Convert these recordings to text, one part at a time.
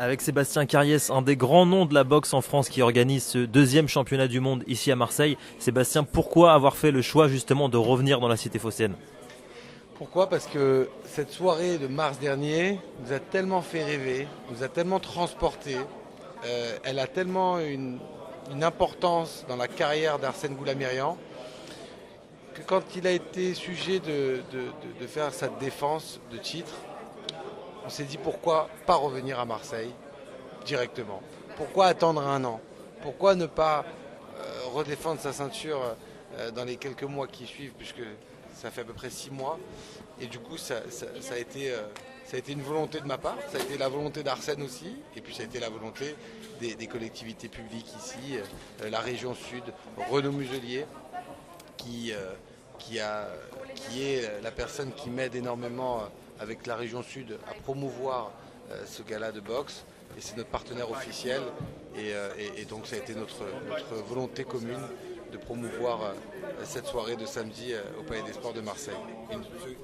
Avec Sébastien Carriès, un des grands noms de la boxe en France qui organise ce deuxième championnat du monde ici à Marseille. Sébastien, pourquoi avoir fait le choix justement de revenir dans la cité phocéenne? Pourquoi? Parce que cette soirée de mars dernier nous a tellement fait rêver, nous a tellement transporté, elle a tellement une importance dans la carrière d'Arsène Goulamirian que quand il a été sujet de faire sa défense de titre, on s'est dit pourquoi pas revenir à Marseille directement? Pourquoi attendre un an? Pourquoi ne pas redéfendre sa ceinture dans les quelques mois qui suivent, puisque ça fait à peu près 6 mois. Et du coup, ça a été une volonté de ma part, ça a été la volonté d'Arsène aussi, et puis ça a été la volonté des collectivités publiques ici, la région sud, Renaud Muselier, qui est la personne qui m'aide énormément avec la région sud à promouvoir ce gala de boxe. Et c'est notre partenaire officiel. Et donc ça a été notre volonté commune de promouvoir cette soirée de samedi au Palais des Sports de Marseille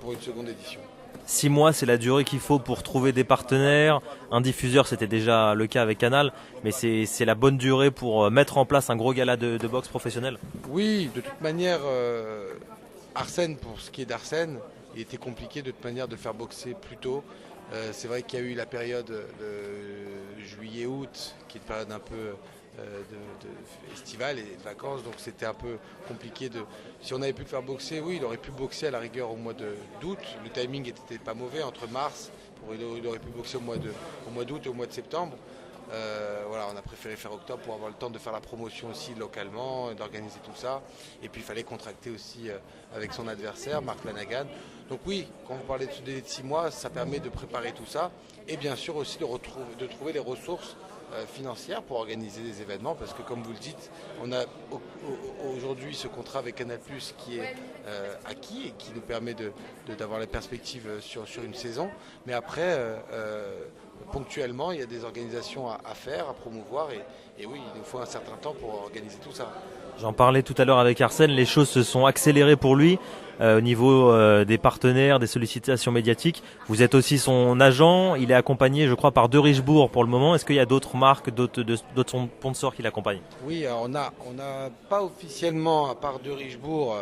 pour une seconde édition. 6 mois, c'est la durée qu'il faut pour trouver des partenaires. Un diffuseur, c'était déjà le cas avec Canal, mais c'est la bonne durée pour mettre en place un gros gala de boxe professionnel. Oui, de toute manière, Arsène, pour ce qui est d'Arsène, il était compliqué de toute manière de faire boxer plus tôt. C'est vrai qu'il y a eu la période de juillet-août, qui est une période un peu estivale et de vacances, donc c'était un peu compliqué de. Si on avait pu le faire boxer, oui, il aurait pu boxer à la rigueur au mois d'août. Le timing n'était pas mauvais entre mars, il aurait pu boxer au mois d'août et au mois de septembre. Voilà, on a préféré faire octobre pour avoir le temps de faire la promotion aussi localement, d'organiser tout ça. Et puis il fallait contracter aussi avec son adversaire, Mark Flanagan. Donc oui, quand vous parlez de ce délai de 6 mois, ça permet de préparer tout ça. Et bien sûr aussi de trouver les ressources financières pour organiser des événements. Parce que comme vous le dites, on a aujourd'hui ce contrat avec Canal+, qui est acquis et qui nous permet d'avoir la perspective sur une saison. Mais après, ponctuellement, il y a des organisations à faire, à promouvoir. Et oui, il nous faut un certain temps pour organiser tout ça. J'en parlais tout à l'heure avec Arsène, les choses se sont accélérées pour lui au niveau des partenaires, des sollicitations médiatiques. Vous êtes aussi son agent, il est accompagné je crois par De Richebourg pour le moment. Est-ce qu'il y a d'autres marques, d'autres sponsors qui l'accompagnent? Oui, on n'a pas officiellement, à part De Richebourg,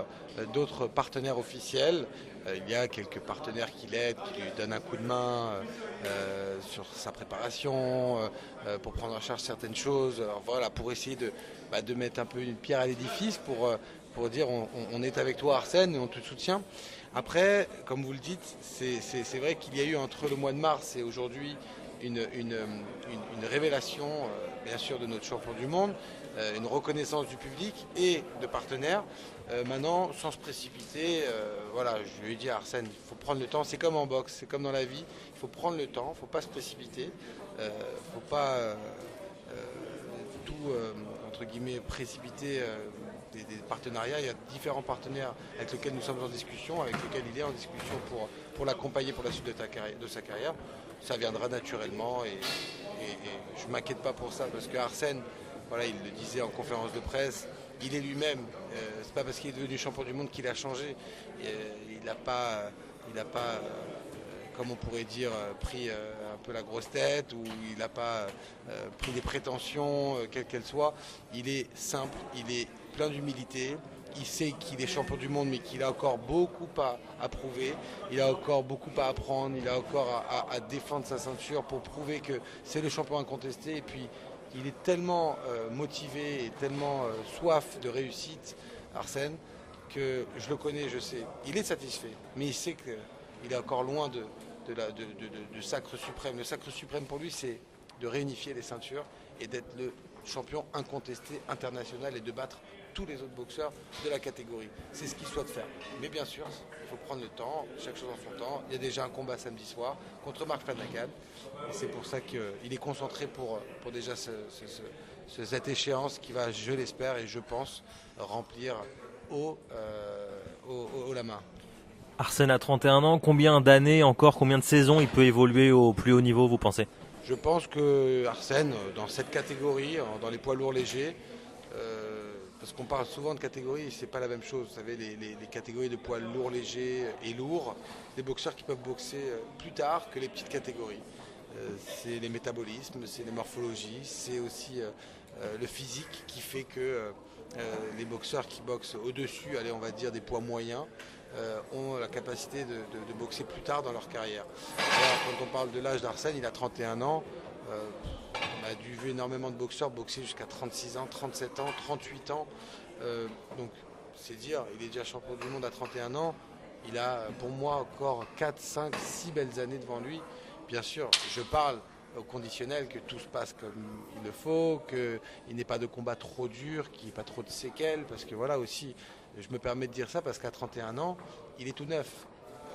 d'autres partenaires officiels. Il y a quelques partenaires qui l'aident, qui lui donnent un coup de main sur sa préparation, pour prendre en charge certaines choses. Alors voilà, pour essayer de mettre un peu une pierre à l'édifice, pour dire on est avec toi Arsène et on te soutient. Après, comme vous le dites, c'est vrai qu'il y a eu entre le mois de mars et aujourd'hui une révélation, bien sûr, de notre champion du monde, une reconnaissance du public et de partenaires. Maintenant, sans se précipiter, voilà, je lui ai dit à Arsène, il faut prendre le temps. C'est comme en boxe, c'est comme dans la vie, il faut prendre le temps, il ne faut pas se précipiter, il ne faut pas tout, entre guillemets, précipiter des partenariats. Il y a différents partenaires avec lesquels nous sommes en discussion, avec lesquels il est en discussion pour l'accompagner pour la suite de sa carrière. Ça viendra naturellement et je ne m'inquiète pas pour ça parce que Arsène, voilà, il le disait en conférence de presse, il est lui-même. C'est pas parce qu'il est devenu champion du monde qu'il a changé. Il n'a pas, comme on pourrait dire, pris un peu la grosse tête ou il n'a pas pris des prétentions, quelles qu'elles soient. Il est simple, il est plein d'humilité. Il sait qu'il est champion du monde, mais qu'il a encore beaucoup à prouver. Il a encore beaucoup à apprendre. Il a encore à défendre sa ceinture pour prouver que c'est le champion incontesté. Et puis, il est tellement motivé et tellement soif de réussite, Arsène, que je le connais, je sais. Il est satisfait, mais il sait qu'il est encore loin de sacre suprême. Le sacre suprême pour lui, c'est de réunifier les ceintures et d'être le champion incontesté international et de battre tous les autres boxeurs de la catégorie. C'est ce qu'il souhaite faire. Mais bien sûr, il faut prendre le temps, chaque chose en son temps. Il y a déjà un combat samedi soir contre Mark Flanagan. Et c'est pour ça qu'il est concentré pour déjà cette échéance qui va, je l'espère et je pense, remplir haut la main. Arsène a 31 ans, combien d'années encore, combien de saisons il peut évoluer au plus haut niveau, vous pensez? Je pense que Arsène, dans cette catégorie, dans les poids lourds légers, parce qu'on parle souvent de catégories, c'est pas la même chose. Vous savez, les catégories de poids lourds légers et lourds, des boxeurs qui peuvent boxer plus tard que les petites catégories. c'est les métabolismes, c'est les morphologies, c'est aussi le physique qui fait que les boxeurs qui boxent au-dessus, allez, on va dire des poids moyens, ont la capacité de boxer plus tard dans leur carrière. Alors, quand on parle de l'âge d'Arsène, il a 31 ans. On a dû vu énormément de boxeurs boxer jusqu'à 36 ans, 37 ans, 38 ans. Donc c'est dire, il est déjà champion du monde à 31 ans. Il a pour moi encore 4, 5, 6 belles années devant lui. Bien sûr, je parle au conditionnel, que tout se passe comme il le faut, qu'il n'ait pas de combat trop dur, qu'il n'y ait pas trop de séquelles, parce que voilà aussi, je me permets de dire ça parce qu'à 31 ans, il est tout neuf.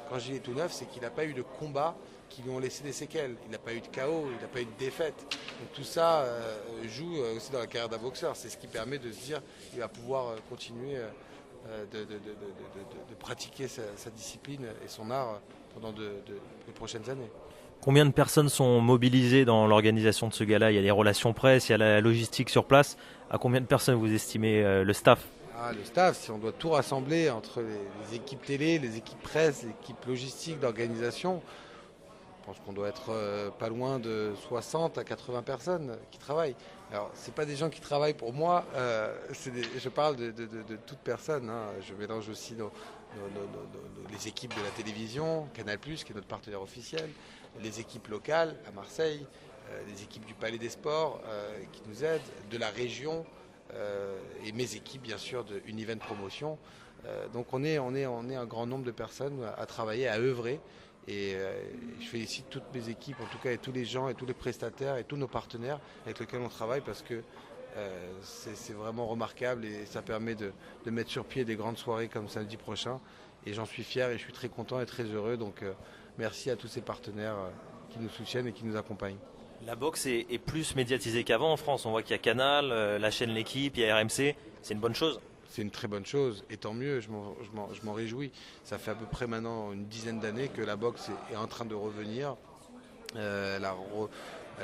Quand je dis il est tout neuf, c'est qu'il n'a pas eu de combat qui lui ont laissé des séquelles. Il n'a pas eu de KO, il n'a pas eu de défaite. Donc tout ça joue aussi dans la carrière d'un boxeur. C'est ce qui permet de se dire qu'il va pouvoir continuer de pratiquer sa discipline et son art pendant les prochaines années. Combien de personnes sont mobilisées dans l'organisation de ce gala? Il y a les relations presse, il y a la logistique sur place. À combien de personnes vous estimez le staff? Le staff, si on doit tout rassembler entre les équipes télé, les équipes presse, les équipes logistiques, d'organisation, je pense qu'on doit être pas loin de 60 à 80 personnes qui travaillent. Alors, ce n'est pas des gens qui travaillent pour moi, je parle de toute personne. Hein. Je mélange aussi les équipes de la télévision, Canal+, qui est notre partenaire officiel, les équipes locales à Marseille, les équipes du Palais des Sports qui nous aident, de la région, et mes équipes bien sûr de Univent Promotion. Donc on est un grand nombre de personnes à travailler, à œuvrer. Et je félicite toutes mes équipes, en tout cas, et tous les gens, et tous les prestataires, et tous nos partenaires avec lesquels on travaille, parce que c'est vraiment remarquable et ça permet de mettre sur pied des grandes soirées comme samedi prochain. Et j'en suis fier et je suis très content et très heureux. Donc merci à tous ces partenaires qui nous soutiennent et qui nous accompagnent. La boxe est plus médiatisée qu'avant en France. On voit qu'il y a Canal, la chaîne L'équipe, il y a RMC. C'est une bonne chose. C'est une très bonne chose, et tant mieux, je m'en réjouis. Ça fait à peu près maintenant une dizaine d'années que la boxe est en train de revenir. Elle a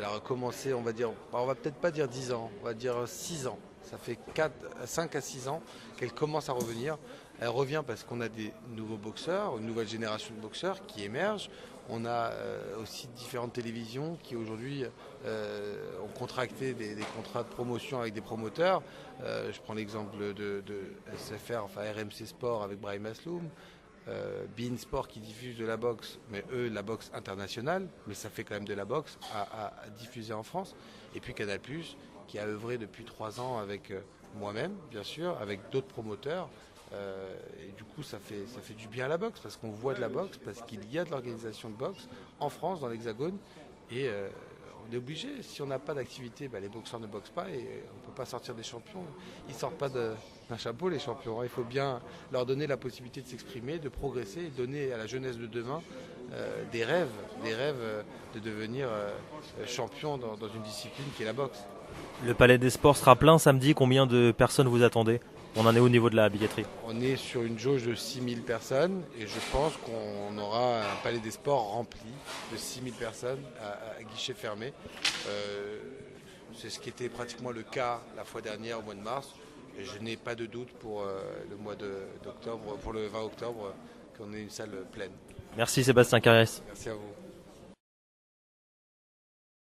recommencé, on va dire, on va peut-être pas dire 10 ans, on va dire 6 ans. Ça fait 5 à 6 ans qu'elle commence à revenir. Elle revient parce qu'on a des nouveaux boxeurs, une nouvelle génération de boxeurs qui émergent. On a aussi différentes télévisions qui aujourd'hui ont contracté des contrats de promotion avec des promoteurs. Je prends l'exemple de SFR, enfin RMC Sport avec Brahim Asloum, beIN Sport qui diffuse de la boxe, mais eux la boxe internationale, mais ça fait quand même de la boxe à diffuser en France. Et puis Canal+, qui a œuvré depuis 3 ans avec moi-même, bien sûr, avec d'autres promoteurs. Et du coup ça fait du bien à la boxe parce qu'on voit de la boxe, parce qu'il y a de l'organisation de boxe en France, dans l'Hexagone, et on est obligé, si on n'a pas d'activité, les boxeurs ne boxent pas et on ne peut pas sortir des champions. Ils ne sortent pas d'un chapeau les champions, hein. Il faut bien leur donner la possibilité de s'exprimer, de progresser et donner à la jeunesse de demain des rêves de devenir champion dans une discipline qui est la boxe. Le Palais des Sports sera plein samedi, combien de personnes vous attendez? On en est au niveau de la billetterie? On est sur une jauge de 6000 personnes et je pense qu'on aura un Palais des Sports rempli de 6000 personnes à guichet fermé. C'est ce qui était pratiquement le cas la fois dernière au mois de mars. Et je n'ai pas de doute pour le mois d'octobre, pour le 20 octobre, qu'on ait une salle pleine. Merci Sébastien Carriès. Merci à vous.